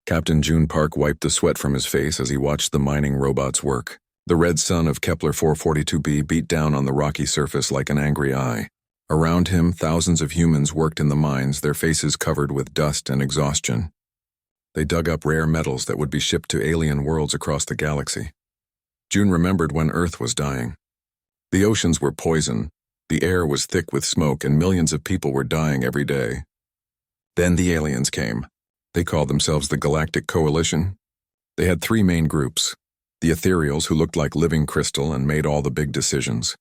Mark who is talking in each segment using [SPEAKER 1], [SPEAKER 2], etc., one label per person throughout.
[SPEAKER 1] Captain June Park wiped the sweat from his face as he watched the mining robots work. The red sun of Kepler 442b beat down on the rocky surface like an angry eye. Around him, thousands of humans worked in the mines, their faces covered with dust and exhaustion. They dug up rare metals that would be shipped to alien worlds across the galaxy. June remembered when Earth was dying. The oceans were poison, the air was thick with smoke, and millions of people were dying every day. Then the aliens came. They called themselves the Galactic Coalition. They had three main groups: the Ethereals, who looked like living crystal and made all the big decisions;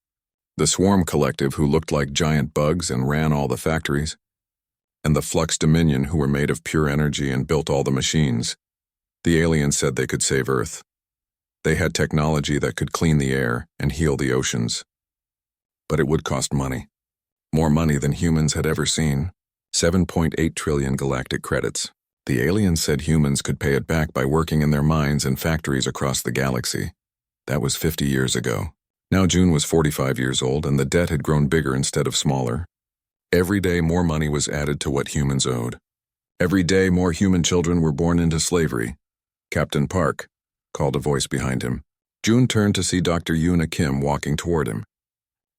[SPEAKER 1] the Swarm Collective, who looked like giant bugs and ran all the factories; and the Flux Dominion, who were made of pure energy and built all the machines. The aliens said they could save Earth. They had technology that could clean the air and heal the oceans. But it would cost money. More money than humans had ever seen. 7.8 trillion galactic credits. The aliens said humans could pay it back by working in their mines and factories across the galaxy. That was 50 years ago. Now June was 45 years old, and the debt had grown bigger instead of smaller. Every day more money was added to what humans owed. Every day more human children were born into slavery. "Captain Park," called a voice behind him. June turned to see Dr. Yuna Kim walking toward him.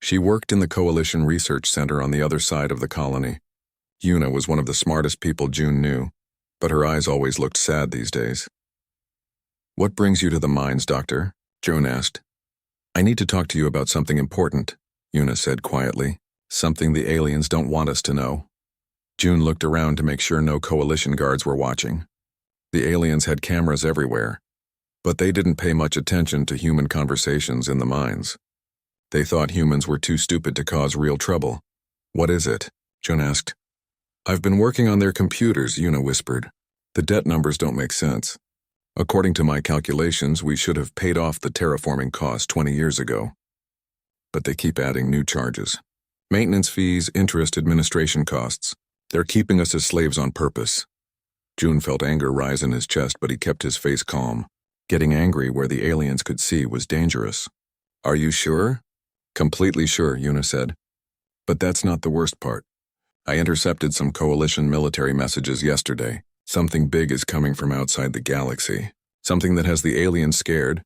[SPEAKER 1] She worked in the Coalition Research Center on the other side of the colony. Yuna was one of the smartest people June knew, but her eyes always looked sad these days. "What brings you to the mines, Doctor?" June asked. "I need to talk to you about something important," Yuna said quietly. "Something the aliens don't want us to know." June looked around to make sure no Coalition guards were watching. The aliens had cameras everywhere, but they didn't pay much attention to human conversations in the mines. They thought humans were too stupid to cause real trouble. "What is it?" June asked. "I've been working on their computers," Yuna whispered. "The debt numbers don't make sense. According to my calculations, we should have paid off the terraforming cost 20 years ago. But they keep adding new charges. Maintenance fees, interest, administration costs. They're keeping us as slaves on purpose." June felt anger rise in his chest, but he kept his face calm. Getting angry where the aliens could see was dangerous. "Are you sure?" "Completely sure," Yuna said. "But that's not the worst part. I intercepted some Coalition military messages yesterday. Something big is coming from outside the galaxy. Something that has the aliens scared."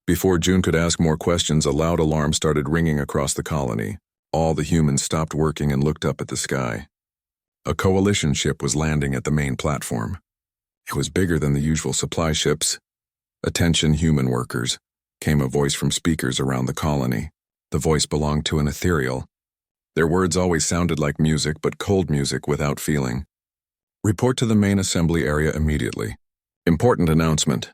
[SPEAKER 1] Before June could ask more questions, a loud alarm started ringing across the colony. All the humans stopped working and looked up at the sky. A Coalition ship was landing at the main platform. It was bigger than the usual supply ships. "Attention, human workers," came a voice from speakers around the colony. The voice belonged to an ethereal. Their words always sounded like music, but cold music without feeling. "Report to the main assembly area immediately. Important announcement."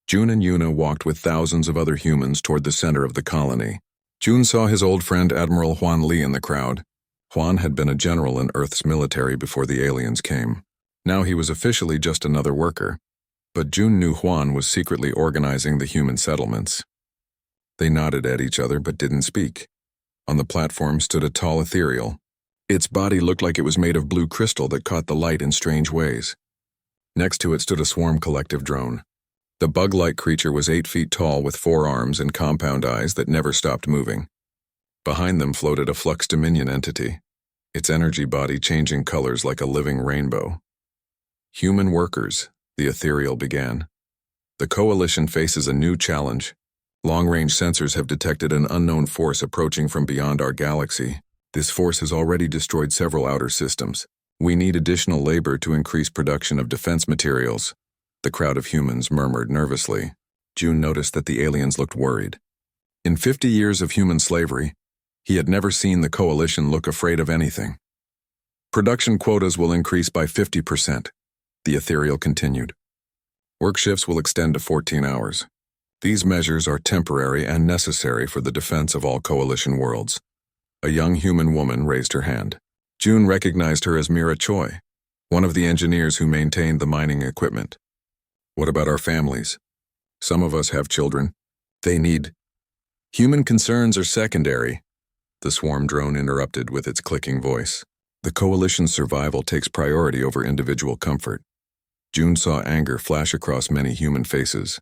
[SPEAKER 1] June and Yuna walked with thousands of other humans toward the center of the colony. June saw his old friend Admiral Huan Li in the crowd. Huan had been a general in Earth's military before the aliens came. Now he was officially just another worker. But June knew Huan was secretly organizing the human settlements. They nodded at each other but didn't speak. On the platform stood a tall ethereal. Its body looked like it was made of blue crystal that caught the light in strange ways. Next to it stood a Swarm Collective drone. The bug-like creature was 8 feet tall with 4 arms and compound eyes that never stopped moving. Behind them floated a Flux Dominion entity, its energy body changing colors like a living rainbow. "Human workers," the ethereal began. "The Coalition faces a new challenge. Long-range sensors have detected an unknown force approaching from beyond our galaxy. This force has already destroyed several outer systems. We need additional labor to increase production of defense materials." The crowd of humans murmured nervously. June noticed that the aliens looked worried. In 50 years of human slavery, he had never seen the Coalition look afraid of anything. "Production quotas will increase by 50%, the ethereal continued. "Work shifts will extend to 14 hours. These measures are temporary and necessary for the defense of all Coalition worlds." A young human woman raised her hand. June recognized her as Mira Choi, one of the engineers who maintained the mining equipment. "What about our families? Some of us have children. They need—" "Human concerns are secondary," the swarm drone interrupted with its clicking voice. "The Coalition's survival takes priority over individual comfort." June saw anger flash across many human faces.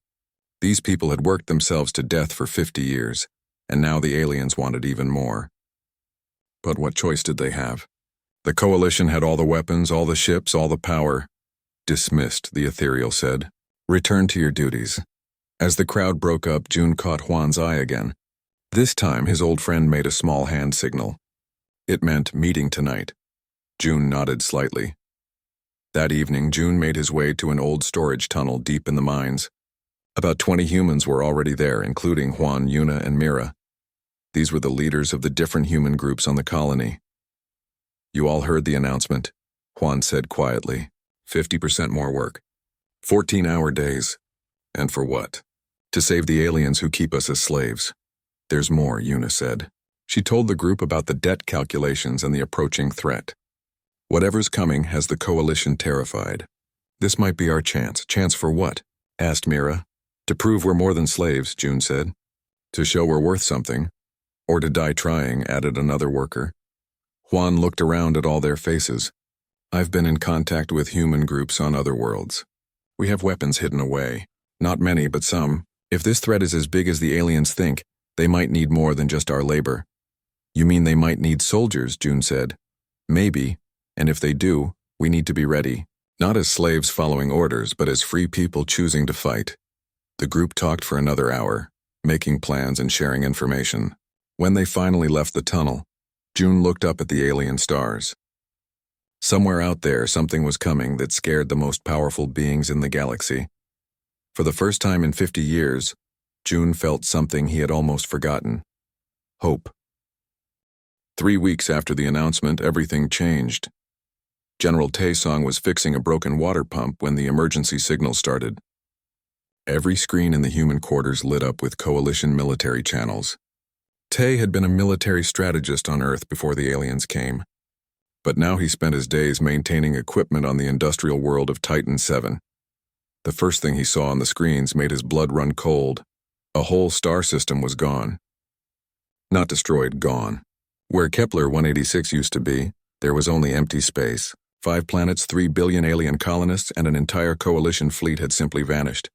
[SPEAKER 1] These people had worked themselves to death for 50 years, and now the aliens wanted even more. But what choice did they have? The Coalition had all the weapons, all the ships, all the power. Dismissed, the ethereal said. Return to your duties. As the crowd broke up, June caught Juan's eye again. This time, his old friend made a small hand signal. It meant meeting tonight. June nodded slightly. That evening, June made his way to an old storage tunnel deep in the mines. About 20 humans were already there, including Juan, Yuna, and Mira. These were the leaders of the different human groups on the colony. You all heard the announcement, Juan said quietly. 50% more work. 14-hour days. And for what? To save the aliens who keep us as slaves. There's more, Yuna said. She told the group about the debt calculations and the approaching threat. Whatever's coming has the coalition terrified. This might be our chance. Chance for what? Asked Mira. To prove we're more than slaves, June said. To show we're worth something. Or to die trying, added another worker. Juan looked around at all their faces. I've been in contact with human groups on other worlds. We have weapons hidden away. Not many, but some. If this threat is as big as the aliens think, they might need more than just our labor. You mean they might need soldiers, June said. Maybe, and if they do, we need to be ready. Not as slaves following orders, but as free people choosing to fight. The group talked for another hour, making plans and sharing information. When they finally left the tunnel, June looked up at the alien stars. Somewhere out there, something was coming that scared the most powerful beings in the galaxy. For the first time in 50 years, June felt something he had almost forgotten. Hope. 3 weeks after the announcement, everything changed. General Taesong was fixing a broken water pump when the emergency signal started. Every screen in the human quarters lit up with coalition military channels. Tae had been a military strategist on Earth before the aliens came. But now he spent his days maintaining equipment on the industrial world of Titan 7. The first thing he saw on the screens made his blood run cold. A whole star system was gone. Not destroyed, gone. Where Kepler 186 used to be, there was only empty space. 5 planets, 3 billion alien colonists, and an entire coalition fleet had simply vanished.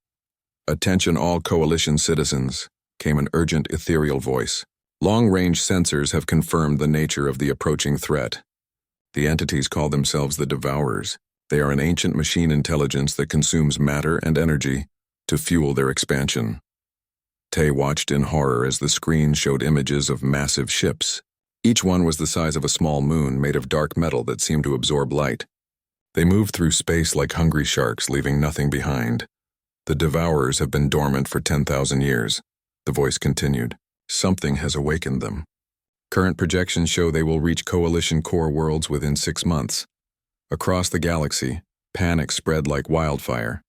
[SPEAKER 1] Attention all coalition citizens, came an urgent ethereal voice. Long-range sensors have confirmed the nature of the approaching threat. The entities call themselves the Devourers. They are an ancient machine intelligence that consumes matter and energy to fuel their expansion. Tae watched in horror as the screen showed images of massive ships. Each one was the size of a small moon made of dark metal that seemed to absorb light. They moved through space like hungry sharks, leaving nothing behind. The Devourers have been dormant for 10,000 years. The voice continued. Something has awakened them. Current projections show they will reach coalition core worlds within 6 months. Across the galaxy, panic spread like wildfire.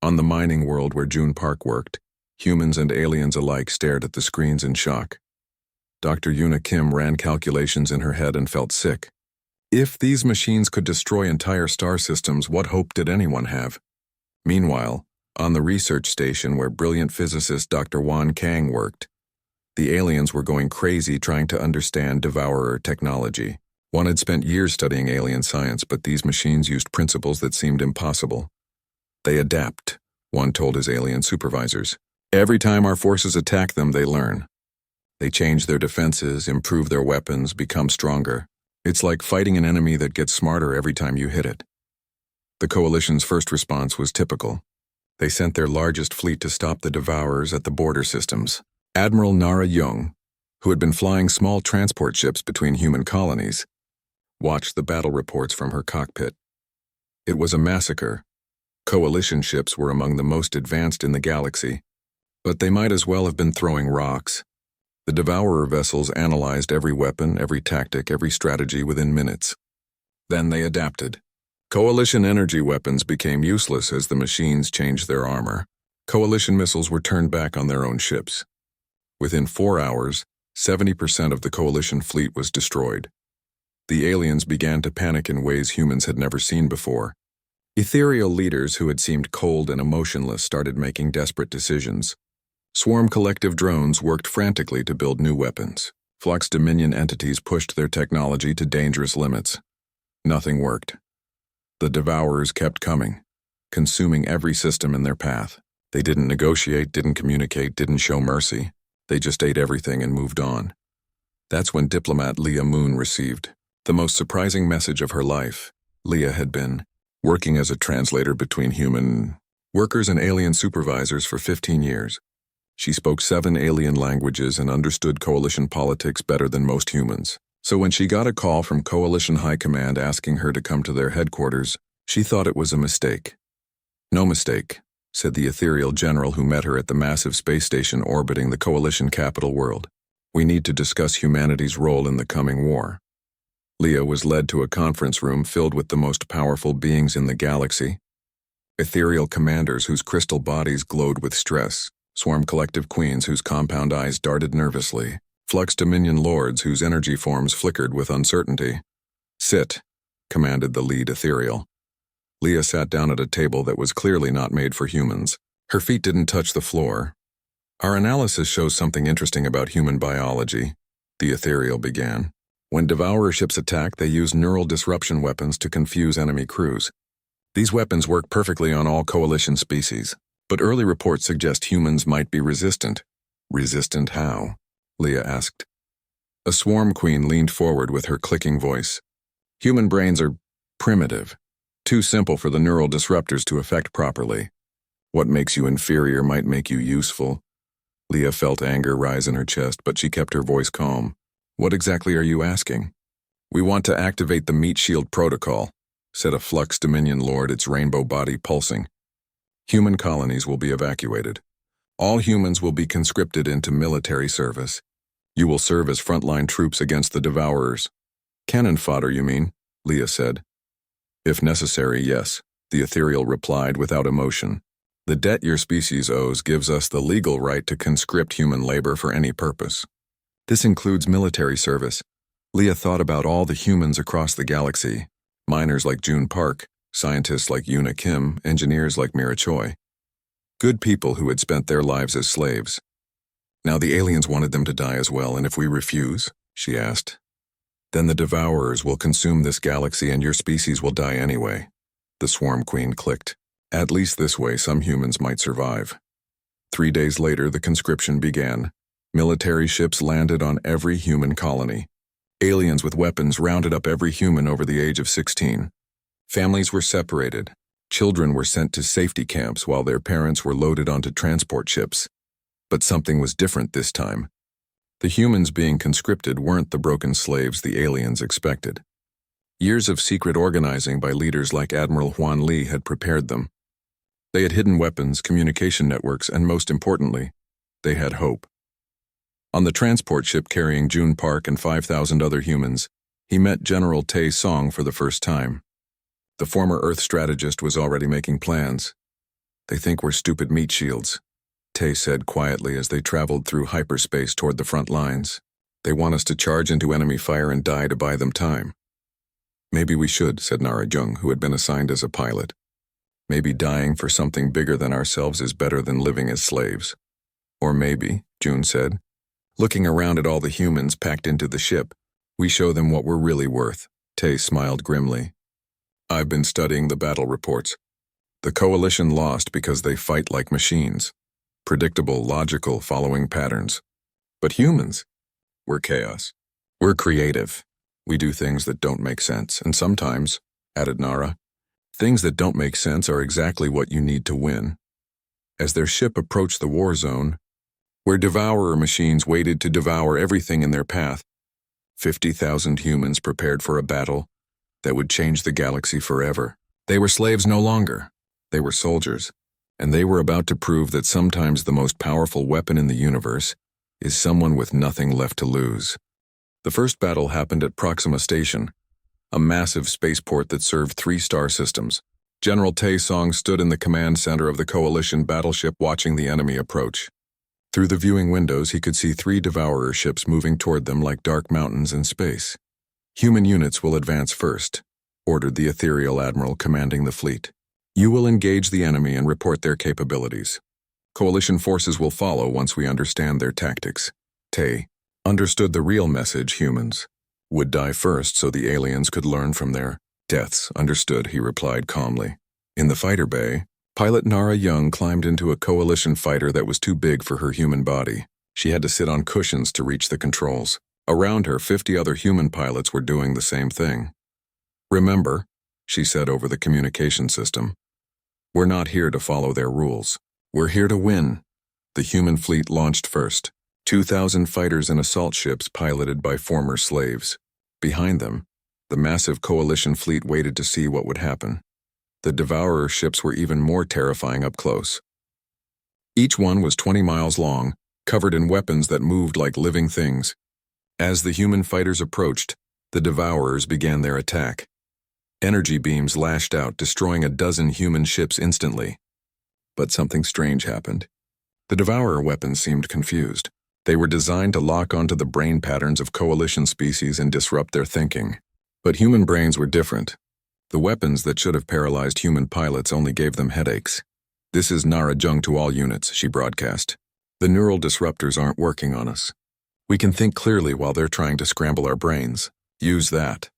[SPEAKER 1] On the mining world where June Park worked, humans and aliens alike stared at the screens in shock. Dr. Yuna Kim ran calculations in her head and felt sick. If these machines could destroy entire star systems, what hope did anyone have? Meanwhile, on the research station where brilliant physicist Dr. Wan Kang worked, the aliens were going crazy trying to understand Devourer technology. One had spent years studying alien science, but these machines used principles that seemed impossible. They adapt, one told his alien supervisors. Every time our forces attack them, they learn. They change their defenses, improve their weapons, become stronger. It's like fighting an enemy that gets smarter every time you hit it. The coalition's first response was typical. They sent their largest fleet to stop the Devourers at the border systems. Admiral Nara Young, who had been flying small transport ships between human colonies, watched the battle reports from her cockpit. It was a massacre. Coalition ships were among the most advanced in the galaxy, but they might as well have been throwing rocks. The Devourer vessels analyzed every weapon, every tactic, every strategy within minutes. Then they adapted. Coalition energy weapons became useless as the machines changed their armor. Coalition missiles were turned back on their own ships. Within 4 hours, 70% of the coalition fleet was destroyed. The aliens began to panic in ways humans had never seen before. Ethereal leaders who had seemed cold and emotionless started making desperate decisions. Swarm collective drones worked frantically to build new weapons. Flux Dominion entities pushed their technology to dangerous limits. Nothing worked. The Devourers kept coming, consuming every system in their path. They didn't negotiate, didn't communicate, didn't show mercy. They just ate everything and moved on. That's when diplomat Leah Moon received the most surprising message of her life. Leah had been working as a translator between human workers and alien supervisors for 15 years. She spoke 7 alien languages and understood coalition politics better than most humans. So when she got a call from Coalition High Command asking her to come to their headquarters, she thought it was a mistake. No mistake, said the ethereal general who met her at the massive space station orbiting the Coalition capital world. We need to discuss humanity's role in the coming war. Leah was led to a conference room filled with the most powerful beings in the galaxy. Ethereal commanders whose crystal bodies glowed with stress, swarm collective queens whose compound eyes darted nervously, flux dominion lords whose energy forms flickered with uncertainty. Sit, commanded the lead ethereal. Leah sat down at a table that was clearly not made for humans. Her feet didn't touch the floor. Our analysis shows something interesting about human biology, the ethereal began. When devourer ships attack, they use neural disruption weapons to confuse enemy crews. These weapons work perfectly on all coalition species, but early reports suggest humans might be resistant. Resistant how? Leah asked. A swarm queen leaned forward with her clicking voice. Human brains are primitive, too simple for the neural disruptors to affect properly. What makes you inferior might make you useful. Leah felt anger rise in her chest, but she kept her voice calm. What exactly are you asking? We want to activate the meat shield protocol, said a Flux Dominion Lord, its rainbow body pulsing. Human colonies will be evacuated. All humans will be conscripted into military service. You will serve as frontline troops against the devourers. Cannon fodder, you mean? Leah said. If necessary, yes, the ethereal replied without emotion. The debt your species owes gives us the legal right to conscript human labor for any purpose. This includes military service. Leah thought about all the humans across the galaxy. Miners like June Park, scientists like Yuna Kim, engineers like Mira Choi. Good people who had spent their lives as slaves. Now the aliens wanted them to die as well, and if we refuse, she asked, then the devourers will consume this galaxy and your species will die anyway. The Swarm Queen clicked. At least this way some humans might survive. 3 days later, the conscription began. Military ships landed on every human colony. Aliens with weapons rounded up every human over the age of 16. Families were separated. Children were sent to safety camps while their parents were loaded onto transport ships. But something was different this time. The humans being conscripted weren't the broken slaves the aliens expected. Years of secret organizing by leaders like Admiral Huan Li had prepared them. They had hidden weapons, communication networks, and most importantly, they had hope. On the transport ship carrying June Park and 5,000 other humans, he met General Tae Song for the first time. The former Earth strategist was already making plans. They think we're stupid meat shields, Tae said quietly as they traveled through hyperspace toward the front lines. They want us to charge into enemy fire and die to buy them time. Maybe we should, said Nara Jung, who had been assigned as a pilot. Maybe dying for something bigger than ourselves is better than living as slaves. Or maybe, June said, looking around at all the humans packed into the ship, we show them what we're really worth. Tae smiled grimly. I've been studying the battle reports. The coalition lost because they fight like machines. Predictable, logical, following patterns. But humans, we're chaos. We're creative. We do things that don't make sense, and sometimes, added Nara, things that don't make sense are exactly what you need to win. As their ship approached the war zone, where devourer machines waited to devour everything in their path, 50,000 humans prepared for a battle that would change the galaxy forever. They were slaves no longer. They were soldiers, and they were about to prove that sometimes the most powerful weapon in the universe is someone with nothing left to lose. The first battle happened at Proxima Station, a massive spaceport that served 3 star systems. General Tae Song stood in the command center of the coalition battleship watching the enemy approach. Through the viewing windows, he could see 3 devourer ships moving toward them like dark mountains in space. Human units will advance first, ordered the ethereal admiral commanding the fleet. You will engage the enemy and report their capabilities. Coalition forces will follow once we understand their tactics. Tae understood the real message. Humans would die first so the aliens could learn from their deaths. Understood, he replied calmly. In the fighter bay, pilot Nara Young climbed into a coalition fighter that was too big for her human body. She had to sit on cushions to reach the controls. Around her, 50 other human pilots were doing the same thing. Remember, she said over the communication system. "We're not here to follow their rules. We're here to win." The human fleet launched first. 2,000 fighters and assault ships piloted by former slaves. Behind them, the massive coalition fleet waited to see what would happen. The Devourer ships were even more terrifying up close. Each one was 20 miles long, covered in weapons that moved like living things. As the human fighters approached, the Devourers began their attack. Energy beams lashed out, destroying a dozen human ships instantly. But something strange happened. The Devourer weapons seemed confused. They were designed to lock onto the brain patterns of coalition species and disrupt their thinking. But human brains were different. The weapons that should have paralyzed human pilots only gave them headaches. "This is Narration to all units," she broadcast. "The neural disruptors aren't working on us. We can think clearly while they're trying to scramble our brains. Use that."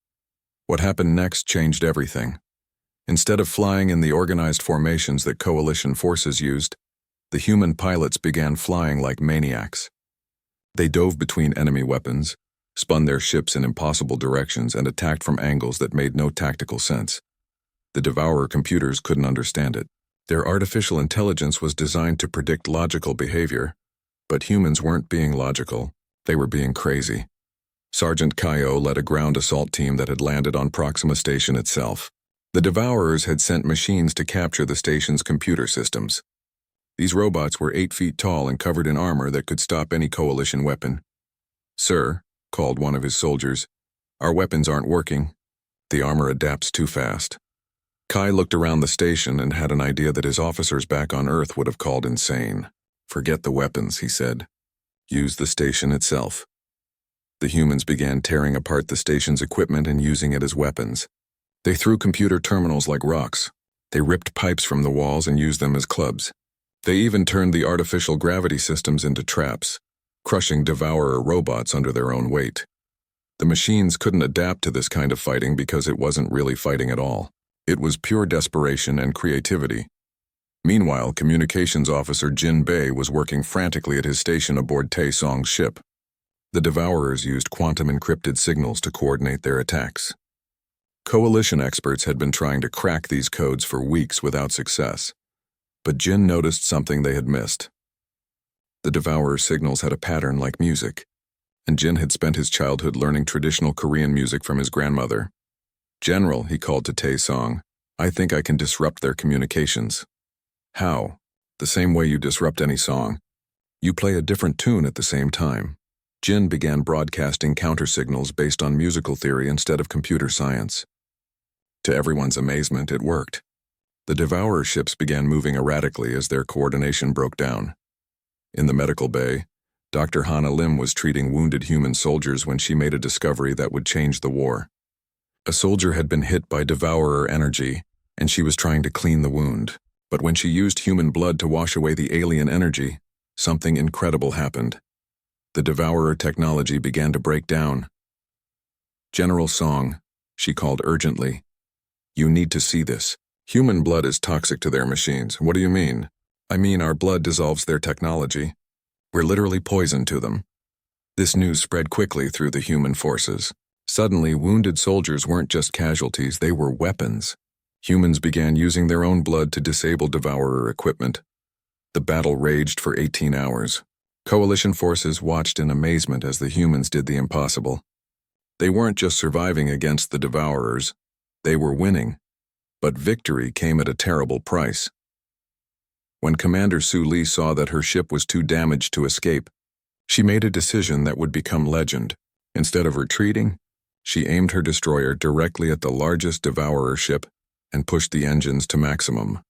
[SPEAKER 1] What happened next changed everything. Instead of flying in the organized formations that coalition forces used, the human pilots began flying like maniacs. They dove between enemy weapons, spun their ships in impossible directions, and attacked from angles that made no tactical sense. The Devourer computers couldn't understand it. Their artificial intelligence was designed to predict logical behavior, but humans weren't being logical, they were being crazy. Sergeant Kaio led a ground assault team that had landed on Proxima Station itself. The Devourers had sent machines to capture the station's computer systems. These robots were 8 feet tall and covered in armor that could stop any coalition weapon. "Sir," called one of his soldiers, "our weapons aren't working. The armor adapts too fast." Kai looked around the station and had an idea that his officers back on Earth would have called insane. "Forget the weapons," he said. "Use the station itself." The humans began tearing apart the station's equipment and using it as weapons. They threw computer terminals like rocks. They ripped pipes from the walls and used them as clubs. They even turned the artificial gravity systems into traps, crushing Devourer robots under their own weight. The machines couldn't adapt to this kind of fighting because it wasn't really fighting at all. It was pure desperation and creativity. Meanwhile, communications officer Jin Bei was working frantically at his station aboard Tae Song's ship. The Devourers used quantum-encrypted signals to coordinate their attacks. Coalition experts had been trying to crack these codes for weeks without success. But Jin noticed something they had missed. The Devourer signals had a pattern like music, and Jin had spent his childhood learning traditional Korean music from his grandmother. "General," he called to Tae Song, "I think I can disrupt their communications." "How?" "The same way you disrupt any song. You play a different tune at the same time." Jin began broadcasting counter-signals based on musical theory instead of computer science. To everyone's amazement, it worked. The Devourer ships began moving erratically as their coordination broke down. In the medical bay, Dr. Hana Lim was treating wounded human soldiers when she made a discovery that would change the war. A soldier had been hit by Devourer energy, and she was trying to clean the wound. But when she used human blood to wash away the alien energy, something incredible happened. The Devourer technology began to break down. "General Song," she called urgently, "you need to see this. Human blood is toxic to their machines." "What do you mean?" "I mean our blood dissolves their technology. We're literally poison to them." This news spread quickly through the human forces. Suddenly, wounded soldiers weren't just casualties, they were weapons. Humans began using their own blood to disable Devourer equipment. The battle raged for 18 hours. Coalition forces watched in amazement as the humans did the impossible. They weren't just surviving against the Devourers, they were winning. But victory came at a terrible price. When Commander Su Li saw that her ship was too damaged to escape, she made a decision that would become legend. Instead of retreating, she aimed her destroyer directly at the largest Devourer ship and pushed the engines to maximum.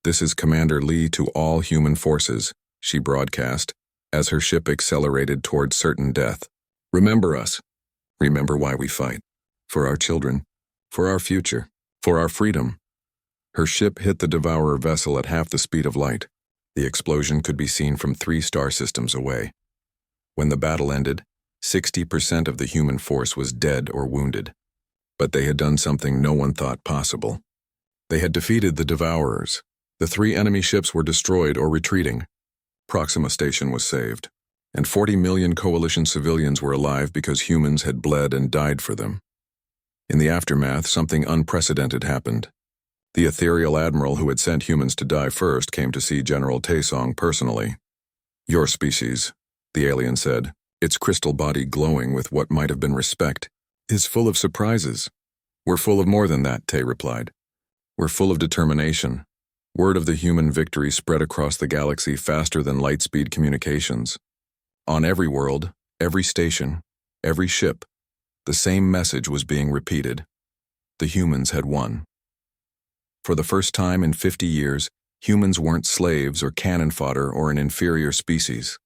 [SPEAKER 1] "This is Commander Li to all human forces," she broadcast, as her ship accelerated toward certain death. "Remember us. Remember why we fight. For our children. For our future. For our freedom." Her ship hit the Devourer vessel at half the speed of light. The explosion could be seen from 3 star systems away. When the battle ended, 60% of the human force was dead or wounded. But they had done something no one thought possible. They had defeated the Devourers. The 3 enemy ships were destroyed or retreating. Proxima Station was saved. And 40 million coalition civilians were alive because humans had bled and died for them. In the aftermath, something unprecedented happened. The ethereal admiral who had sent humans to die first came to see General Taesong personally. "Your species," the alien said, its crystal body glowing with what might have been respect, "is full of surprises." "We're full of more than that," Tae replied. "We're full of determination." Word of the human victory spread across the galaxy faster than light-speed communications. On every world, every station, every ship, the same message was being repeated. The humans had won. For the first time in 50 years, humans weren't slaves or cannon fodder or an inferior species.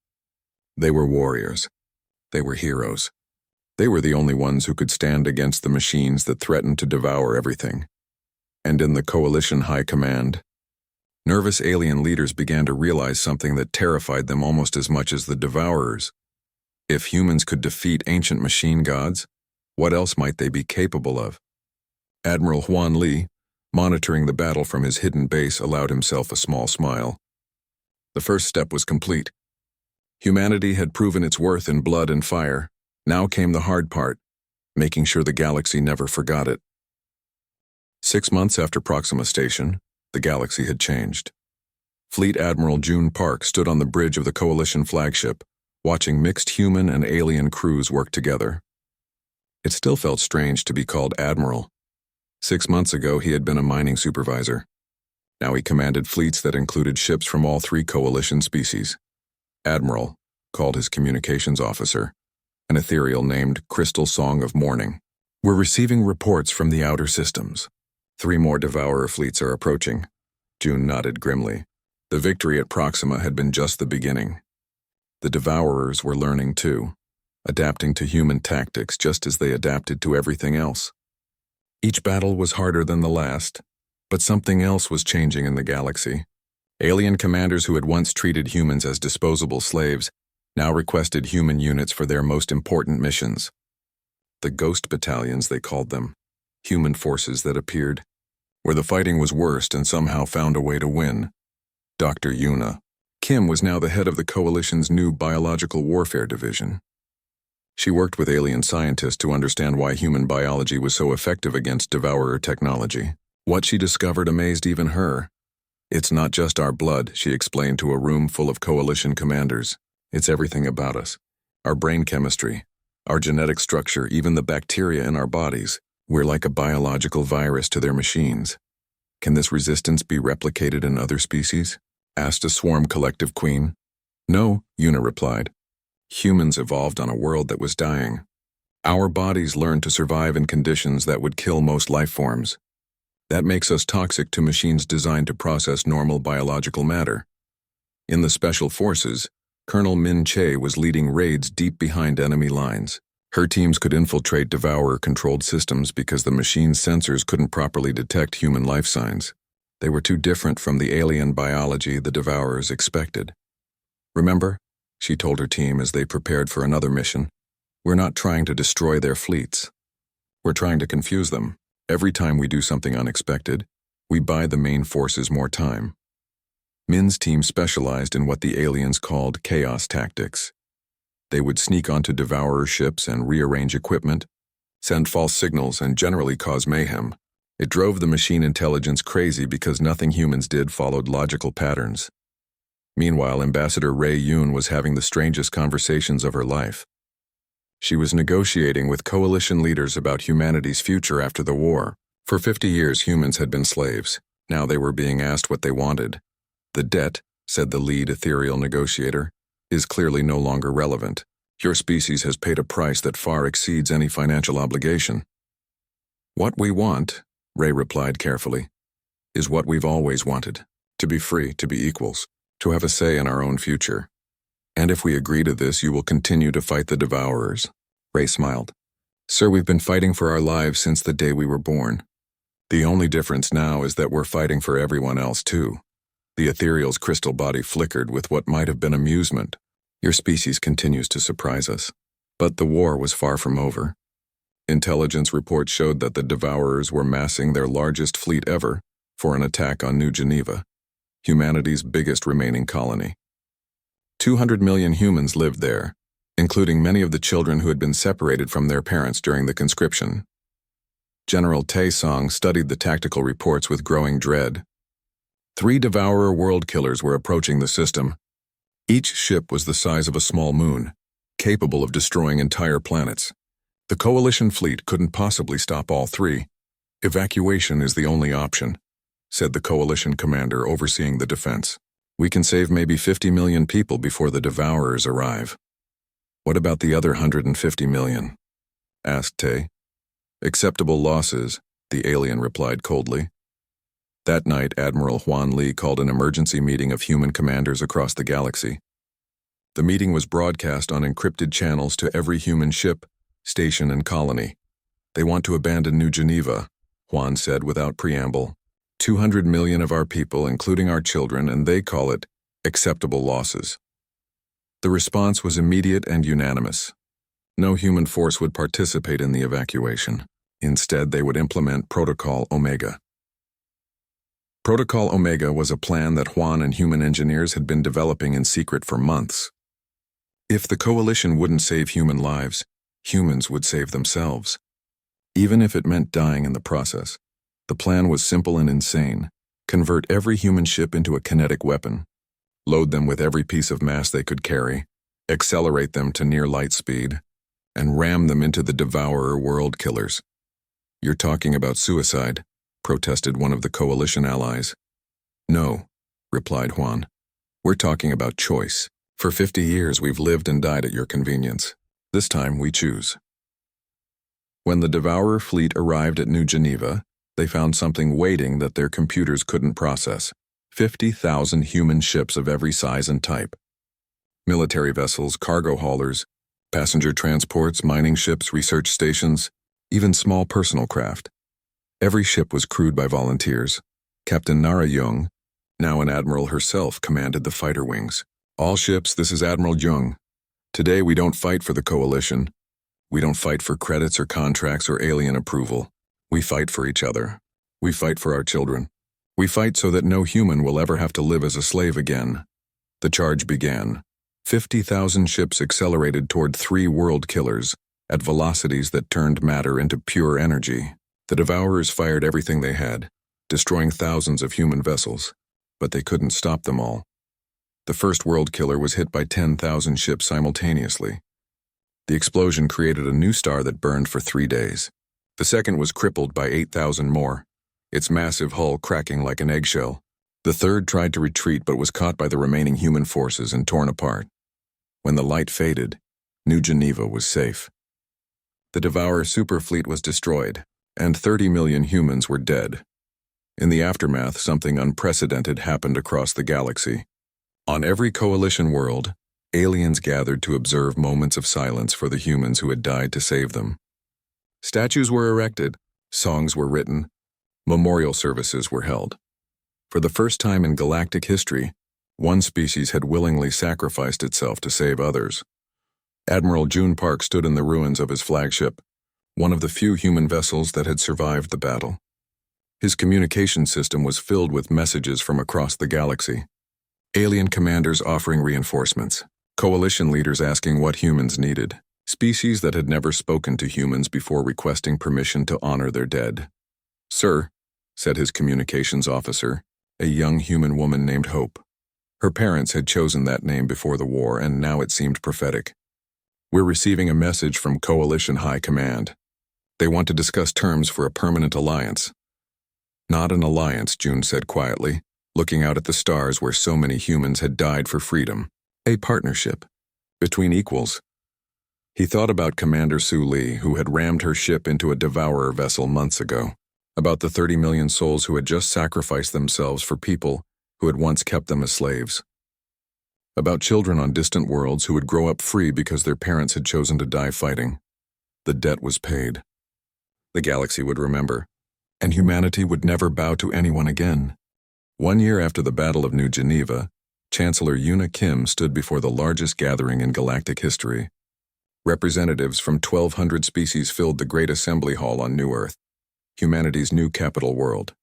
[SPEAKER 1] They were warriors. They were heroes. They were the only ones who could stand against the machines that threatened to devour everything. And in the Coalition High Command, nervous alien leaders began to realize something that terrified them almost as much as the Devourers. If humans could defeat ancient machine gods, what else might they be capable of? Admiral Huan Li, monitoring the battle from his hidden base, allowed himself a small smile. The first step was complete. Humanity had proven its worth in blood and fire. Now came the hard part, making sure the galaxy never forgot it. 6 months after Proxima Station, the galaxy had changed. Fleet Admiral June Park stood on the bridge of the Coalition flagship, watching mixed human and alien crews work together. It still felt strange to be called Admiral. 6 months ago, he had been a mining supervisor. Now he commanded fleets that included ships from all 3 Coalition species. Admiral called his communications officer, an ethereal named Crystal Song of Morning. "We're receiving reports from the outer systems. 3 more Devourer fleets are approaching." June nodded grimly. The victory at Proxima had been just the beginning. The Devourers were learning too, adapting to human tactics just as they adapted to everything else. Each battle was harder than the last, but something else was changing in the galaxy. Alien commanders who had once treated humans as disposable slaves now requested human units for their most important missions. The ghost battalions, they called them, human forces that appeared where the fighting was worst and somehow found a way to win. Dr. Yuna Kim was now the head of the Coalition's new Biological Warfare Division. She worked with alien scientists to understand why human biology was so effective against Devourer technology. What she discovered amazed even her. "It's not just our blood," she explained to a room full of Coalition commanders. "It's everything about us. Our brain chemistry, our genetic structure, even the bacteria in our bodies. We're like a biological virus to their machines." "Can this resistance be replicated in other species?" asked a swarm collective queen. "No," Yuna replied. "Humans evolved on a world that was dying. Our bodies learned to survive in conditions that would kill most life forms. That makes us toxic to machines designed to process normal biological matter." In the Special Forces, Colonel Min Che was leading raids deep behind enemy lines. Her teams could infiltrate Devourer-controlled systems because the machine's sensors couldn't properly detect human life signs. They were too different from the alien biology the Devourers expected. "Remember," she told her team as they prepared for another mission, "we're not trying to destroy their fleets. We're trying to confuse them. Every time we do something unexpected, we buy the main forces more time." Min's team specialized in what the aliens called chaos tactics. They would sneak onto Devourer ships and rearrange equipment, send false signals, and generally cause mayhem. It drove the machine intelligence crazy because nothing humans did followed logical patterns. Meanwhile, Ambassador Ray Yoon was having the strangest conversations of her life. She was negotiating with coalition leaders about humanity's future after the war. For 50 years, humans had been slaves. Now they were being asked what they wanted. "The debt," said the lead ethereal negotiator, "is clearly no longer relevant. Your species has paid a price that far exceeds any financial obligation." "What we want," Ray replied carefully, "is what we've always wanted. To be free, to be equals, to have a say in our own future. And if we agree to this, you will continue to fight the Devourers." Ray smiled. "Sir, we've been fighting for our lives since the day we were born. The only difference now is that we're fighting for everyone else too." The ethereal's crystal body flickered with what might have been amusement. "Your species continues to surprise us." But the war was far from over. Intelligence reports showed that the Devourers were massing their largest fleet ever for an attack on New Geneva, humanity's biggest remaining colony. 200 million humans lived there, including many of the children who had been separated from their parents during the conscription. General Taesong studied the tactical reports with growing dread. 3 Devourer world killers were approaching the system. Each ship was the size of a small moon, capable of destroying entire planets. The Coalition fleet couldn't possibly stop all 3. Evacuation is the only option, said the Coalition commander overseeing the defense. We can save maybe 50 million people before the Devourers arrive. What about the other 150 million? Asked Tae. Acceptable losses, the alien replied coldly. That night, Admiral Huan Lee called an emergency meeting of human commanders across the galaxy. The meeting was broadcast on encrypted channels to every human ship, station, and colony. They want to abandon New Geneva, Huan said without preamble. 200 million of our people, including our children, and they call it acceptable losses. The response was immediate and unanimous. No human force would participate in the evacuation. Instead, they would implement Protocol Omega. Protocol Omega was a plan that Huan and human engineers had been developing in secret for months. If the Coalition wouldn't save human lives, humans would save themselves. Even if it meant dying in the process. The plan was simple and insane. Convert every human ship into a kinetic weapon. Load them with every piece of mass they could carry. Accelerate them to near light speed. And ram them into the Devourer world killers. You're talking about suicide, protested one of the Coalition allies. No, replied Huan. We're talking about choice. For 50 years we've lived and died at your convenience. This time we choose. When the Devourer fleet arrived at New Geneva, they found something waiting that their computers couldn't process. 50,000 human ships of every size and type. Military vessels, cargo haulers, passenger transports, mining ships, research stations, even small personal craft. Every ship was crewed by volunteers. Captain Nara Jung, now an admiral herself, commanded the fighter wings. All ships, this is Admiral Jung. Today we don't fight for the Coalition. We don't fight for credits or contracts or alien approval. We fight for each other. We fight for our children. We fight so that no human will ever have to live as a slave again. The charge began. 50,000 ships accelerated toward 3 world killers at velocities that turned matter into pure energy. The Devourers fired everything they had, destroying thousands of human vessels, but they couldn't stop them all. The first world killer was hit by 10,000 ships simultaneously. The explosion created a new star that burned for 3 days. The second was crippled by 8,000 more, its massive hull cracking like an eggshell. The third tried to retreat but was caught by the remaining human forces and torn apart. When the light faded, New Geneva was safe. The Devourer superfleet was destroyed, and 30 million humans were dead. In the aftermath, something unprecedented happened across the galaxy. On every Coalition world, aliens gathered to observe moments of silence for the humans who had died to save them. Statues were erected, songs were written, memorial services were held. For the first time in galactic history, one species had willingly sacrificed itself to save others. Admiral June Park stood in the ruins of his flagship, one of the few human vessels that had survived the battle. His communication system was filled with messages from across the galaxy. Alien commanders offering reinforcements, Coalition leaders asking what humans needed, species that had never spoken to humans before requesting permission to honor their dead. "Sir," said his communications officer, a young human woman named Hope. Her parents had chosen that name before the war, and now it seemed prophetic. "We're receiving a message from Coalition High Command. They want to discuss terms for a permanent alliance." "Not an alliance," June said quietly, looking out at the stars where so many humans had died for freedom. "A partnership. Between equals." He thought about Commander Su Lee, who had rammed her ship into a Devourer vessel months ago. About the 30 million souls who had just sacrificed themselves for people who had once kept them as slaves. About children on distant worlds who would grow up free because their parents had chosen to die fighting. The debt was paid. The galaxy would remember, and humanity would never bow to anyone again. 1 year after the Battle of New Geneva, Chancellor Yuna Kim stood before the largest gathering in galactic history. Representatives from 1,200 species filled the Great Assembly Hall on New Earth, humanity's new capital world.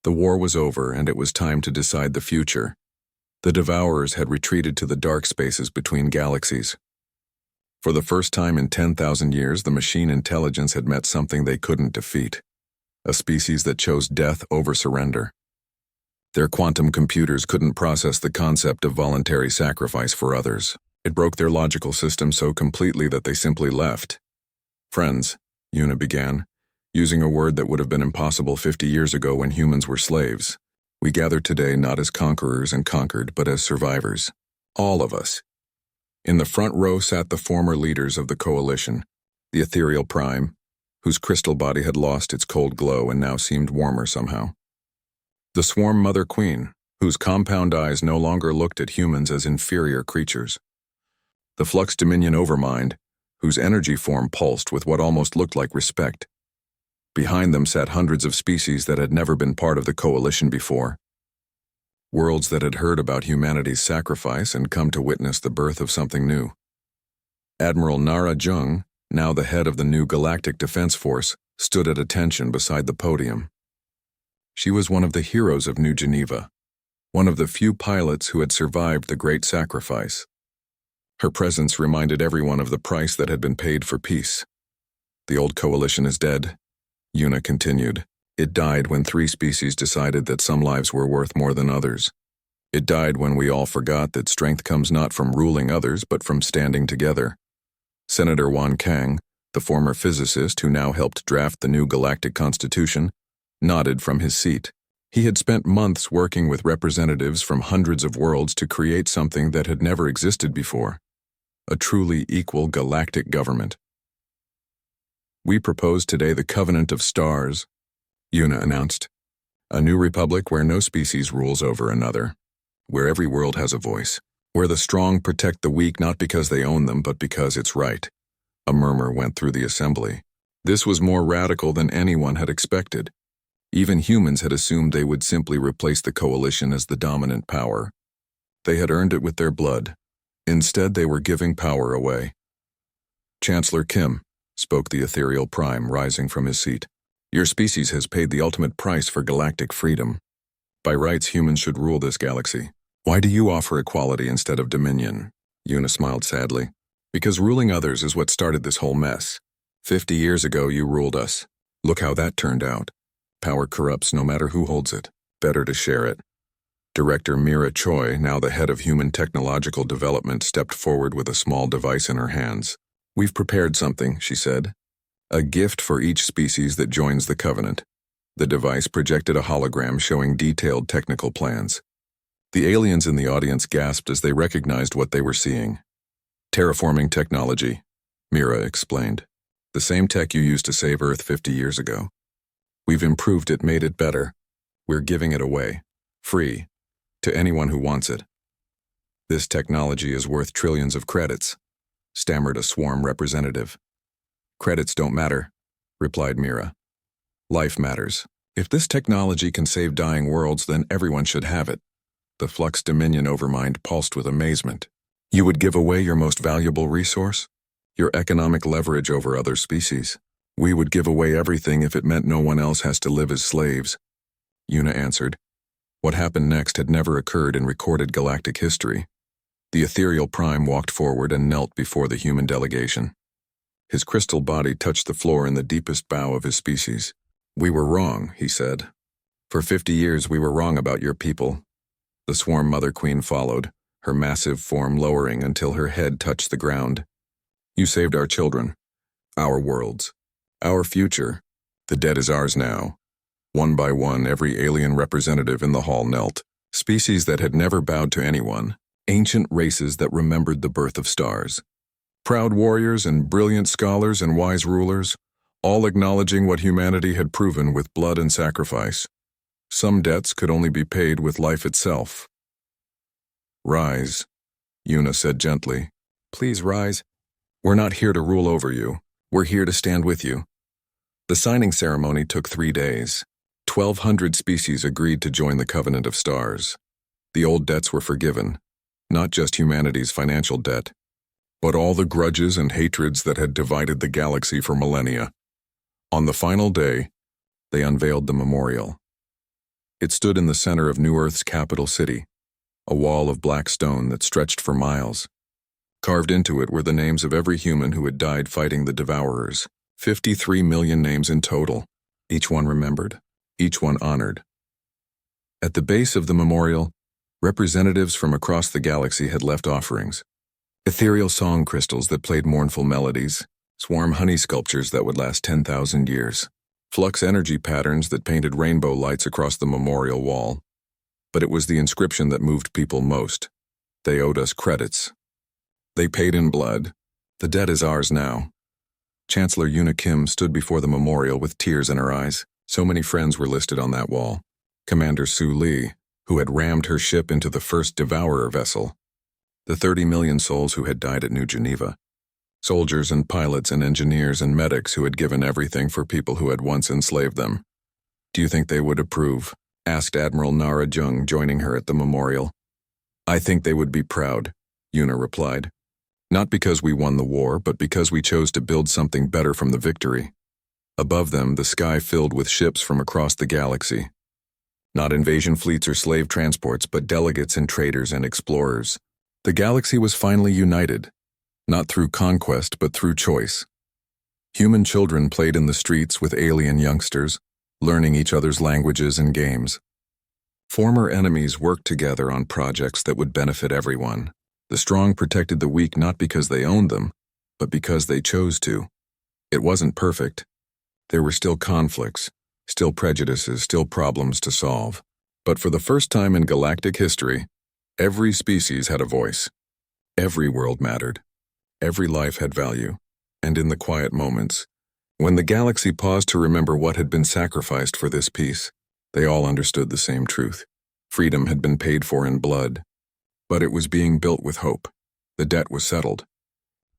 [SPEAKER 1] The war was over, and it was time to decide the future. The Devourers had retreated to the dark spaces between galaxies. For the first time in 10,000 years, the machine intelligence had met something they couldn't defeat. A species that chose death over surrender. Their quantum computers couldn't process the concept of voluntary sacrifice for others. It broke their logical system so completely that they simply left. Friends, Una began, using a word that would have been impossible 50 years ago when humans were slaves. We gather today not as conquerors and conquered, but as survivors. All of us. In the front row sat the former leaders of the coalition, the ethereal prime, whose crystal body had lost its cold glow and now seemed warmer somehow. The swarm mother queen, whose compound eyes no longer looked at humans as inferior creatures. The flux dominion overmind, whose energy form pulsed with what almost looked like respect. Behind them sat hundreds of species that had never been part of the coalition before. Worlds that had heard about humanity's sacrifice and come to witness the birth of something new. Admiral Nara Jung, now the head of the new Galactic Defense Force, stood at attention beside the podium. She was one of the heroes of New Geneva, one of the few pilots who had survived the Great Sacrifice. Her presence reminded everyone of the price that had been paid for peace. The old coalition is dead, Una continued. It died when 3 species decided that some lives were worth more than others. It died when we all forgot that strength comes not from ruling others, but from standing together. Senator Wan Kang, the former physicist who now helped draft the new Galactic Constitution, nodded from his seat. He had spent months working with representatives from hundreds of worlds to create something that had never existed before. A truly equal galactic government. We propose today the Covenant of Stars, Una announced. A new republic where no species rules over another, where every world has a voice, where the strong protect the weak not because they own them but because it's right. A murmur went through the assembly. This was more radical than anyone had expected. Even humans had assumed they would simply replace the coalition as the dominant power. They had earned it with their blood. Instead, they were giving power away. Chancellor Kim, spoke the ethereal prime, rising from his seat. Your species has paid the ultimate price for galactic freedom. By rights, humans should rule this galaxy. Why do you offer equality instead of dominion? Una smiled sadly. Because ruling others is what started this whole mess. 50 years ago, you ruled us. Look how that turned out. Power corrupts no matter who holds it. Better to share it. Director Mira Choi, now the head of Human Technological Development, stepped forward with a small device in her hands. We've prepared something, she said. A gift for each species that joins the Covenant. The device projected a hologram showing detailed technical plans. The aliens in the audience gasped as they recognized what they were seeing. Terraforming technology, Mira explained. The same tech you used to save Earth 50 years ago. We've improved it, made it better. We're giving it away, free, to anyone who wants it. This technology is worth trillions of credits, stammered a swarm representative. Credits don't matter, replied Mira. Life matters. If this technology can save dying worlds, then everyone should have it. The Flux Dominion Overmind pulsed with amazement. You would give away your most valuable resource? Your economic leverage over other species. We would give away everything if it meant no one else has to live as slaves. Una answered. What happened next had never occurred in recorded galactic history. The ethereal prime walked forward and knelt before the human delegation. His crystal body touched the floor in the deepest bow of his species. We were wrong, he said. For 50 years we were wrong about your people. The swarm mother queen followed, her massive form lowering until her head touched the ground. You saved our children, our worlds, our future. The dead is ours now. One by one, every alien representative in the hall knelt. Species that had never bowed to anyone. Ancient races that remembered the birth of stars. Proud warriors and brilliant scholars and wise rulers, all acknowledging what humanity had proven with blood and sacrifice. Some debts could only be paid with life itself. Rise, Una said gently. Please rise. We're not here to rule over you. We're here to stand with you. The signing ceremony took 3 days. 1,200 species agreed to join the Covenant of Stars. The old debts were forgiven, not just humanity's financial debt, but all the grudges and hatreds that had divided the galaxy for millennia. On the final day, they unveiled the memorial. It stood in the center of New Earth's capital city, a wall of black stone that stretched for miles. Carved into it were the names of every human who had died fighting the Devourers. 53 million names in total, each one remembered, each one honored. At the base of the memorial, representatives from across the galaxy had left offerings. Ethereal song crystals that played mournful melodies, swarm honey sculptures that would last 10,000 years, flux energy patterns that painted rainbow lights across the memorial wall. But it was the inscription that moved people most. They owed us credits. They paid in blood. The debt is ours now. Chancellor Yuna Kim stood before the memorial with tears in her eyes. So many friends were listed on that wall. Commander Su Li, who had rammed her ship into the first Devourer vessel. The 30 million souls who had died at New Geneva. Soldiers and pilots and engineers and medics who had given everything for people who had once enslaved them. Do you think they would approve? Asked Admiral Nara Jung, joining her at the memorial. I think they would be proud, Yuna replied. Not because we won the war, but because we chose to build something better from the victory. Above them, the sky filled with ships from across the galaxy. Not invasion fleets or slave transports, but delegates and traders and explorers. The galaxy was finally united, not through conquest, but through choice. Human children played in the streets with alien youngsters, learning each other's languages and games. Former enemies worked together on projects that would benefit everyone. The strong protected the weak not because they owned them, but because they chose to. It wasn't perfect. There were still conflicts, still prejudices, still problems to solve. But for the first time in galactic history, every species had a voice. Every world mattered. Every life had value. And in the quiet moments, when the galaxy paused to remember what had been sacrificed for this peace, they all understood the same truth. Freedom had been paid for in blood. But it was being built with hope. The debt was settled.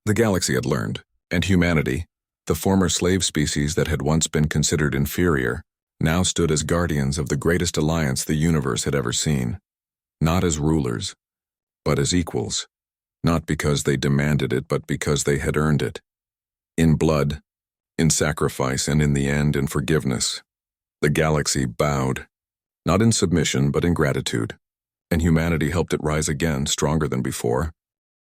[SPEAKER 1] The galaxy had learned, and humanity, the former slave species that had once been considered inferior, now stood as guardians of the greatest alliance the universe had ever seen. Not as rulers, but as equals. Not because they demanded it, but because they had earned it. In blood, in sacrifice, and in the end, in forgiveness. The galaxy bowed, not in submission, but in gratitude. And humanity helped it rise again, stronger than before,